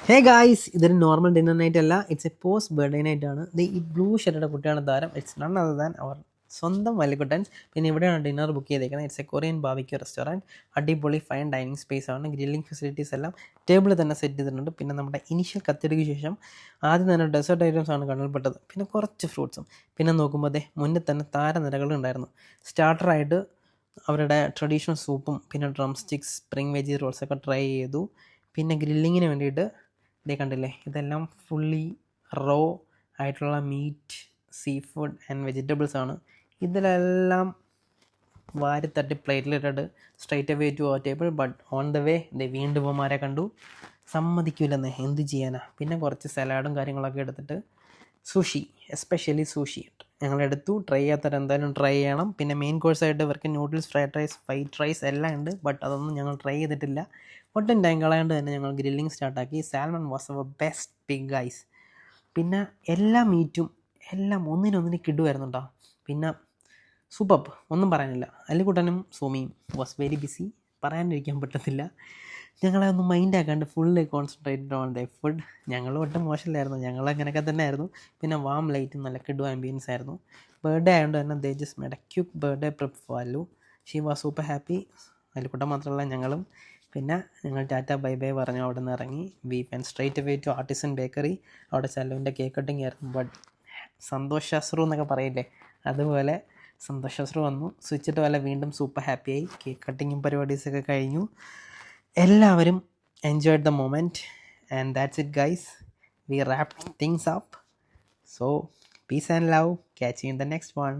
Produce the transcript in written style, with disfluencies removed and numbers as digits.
Hey guys, ഇതൊരു normal dinner night അല്ല, it's A post birthday night ആണ്. ഇത് ഈ ബ്ലൂ ഷർട്ടയുടെ കുട്ടിയാണ് താരം. It's none other than our സ്വന്തം വല്ലിക്കുട്ടൻ. പിന്നെ ഇവിടെയാണ് ഡിന്നർ ബുക്ക് ചെയ്തേക്കുന്നത്. It's A Korean barbecue restaurant. അടിപൊളി ഫൈൻ ഡൈനിങ് സ്പേസ് ആണ്. ഗ്രില്ലിംഗ് ഫെസിലിറ്റീസ് എല്ലാം ടേബിൾ തന്നെ സെറ്റ് ചെയ്തിട്ടുണ്ട്. പിന്നെ നമ്മുടെ ഇനീഷ്യൽ കത്തിടിക്ക് ശേഷം ആദ്യം തന്നെ ഡെസേർട്ട് ഐറ്റംസ് ആണ് കണ്ണിൽപ്പെട്ടത്. പിന്നെ കുറച്ച് ഫ്രൂട്ട്സും. പിന്നെ നോക്കുമ്പോൾ അതെ മുന്നിൽ തന്നെ താരനിരകളുണ്ടായിരുന്നു. സ്റ്റാർട്ടറായിട്ട് അവരുടെ ട്രഡീഷണൽ സൂപ്പും പിന്നെ ഡ്രം സ്റ്റിക്സ്, സ്പ്രിംഗ് വെജി റോൾസൊക്കെ ട്രൈ ചെയ്തു. പിന്നെ ഗ്രില്ലിങ്ങിന് വേണ്ടിയിട്ട് ഇതേ കണ്ടില്ലേ, ഇതെല്ലാം ഫുള്ളി റോ ആയിട്ടുള്ള meat, sea food and vegetables ആണ്. ഇതിലെല്ലാം വാരിത്തട്ടി പ്ലേറ്റിലിട്ടിട്ട് straight away to table. But on the way വീണ്ടും ഇവന്മാരെ കണ്ടു. സമ്മതിക്കൂലെന്നേ, എന്ത് ചെയ്യാനാ. പിന്നെ കുറച്ച് സലാഡും കാര്യങ്ങളൊക്കെ എടുത്തിട്ട് സുഷി, എസ്പെഷ്യലി സുഷി ഞങ്ങളെടുത്തു. ട്രൈ ചെയ്യാത്തവർ എന്തായാലും ട്രൈ ചെയ്യണം. പിന്നെ മെയിൻ കോഴ്സായിട്ട് ഇവർക്ക് noodles, fried rice, white rice എല്ലാം ഉണ്ട്. ബട്ട് അതൊന്നും ഞങ്ങൾ ട്രൈ ചെയ്തിട്ടില്ല. ഒട്ടും ടൈം കളയാണ്ട് തന്നെ ഞങ്ങൾ ഗ്രില്ലിംഗ് സ്റ്റാർട്ടാക്കി. Salmon was our best pick guys. പിന്നെ എല്ലാ മീറ്റും എല്ലാം ഒന്നിനൊന്നിന് കിടുമായിരുന്നു കേട്ടോ. പിന്നെ സൂപ്പർ, ഒന്നും പറയാനില്ല. അല്ലിക്കുട്ടനും സോമിയും വാസ് വെരി ബിസി, പറയാണ്ടിരിക്കാൻ പറ്റത്തില്ല. ഞങ്ങളെ ഒന്നും മൈൻഡ് ആക്കാണ്ട് fully concentrated on the food. ഞങ്ങൾ ഒട്ടും മോശമില്ലായിരുന്നു, ഞങ്ങൾ അങ്ങനെയൊക്കെ തന്നെ ആയിരുന്നു. പിന്നെ വാം ലൈറ്റും നല്ല കിഡു ആംബിയൻസ് ആയിരുന്നു. ബർത്ത്ഡേ ആയതുകൊണ്ട് തന്നെ they just made a quick birthday prep for Allu. She was super happy. അല്ലിക്കുട്ടൻ മാത്രമല്ല ഞങ്ങളും. പിന്നെ ഞങ്ങൾ ടാറ്റ ബൈ ബൈ പറഞ്ഞു അവിടെ നിന്ന് ഇറങ്ങി. We went straight away to artisan bakery. അവിടെ ചല്ലുവിൻ്റെ കേക്ക് കട്ടിങ് ആയിരുന്നു. ബട്ട് സന്തോഷ് ശാസ്ത്രു എന്നൊക്കെ പറയില്ലേ, അതുപോലെ സന്തോഷ് ശാസ്ത്രു വന്നു. സ്വിച്ചിട്ട് പോലെ വീണ്ടും സൂപ്പർ ഹാപ്പിയായി. കേക്ക് കട്ടിങ്ങും പരിപാടീസൊക്കെ കഴിഞ്ഞു. എല്ലാവരും enjoyed the moment and that's it guys. We wrap things up. So peace and love. Catch you in the next one.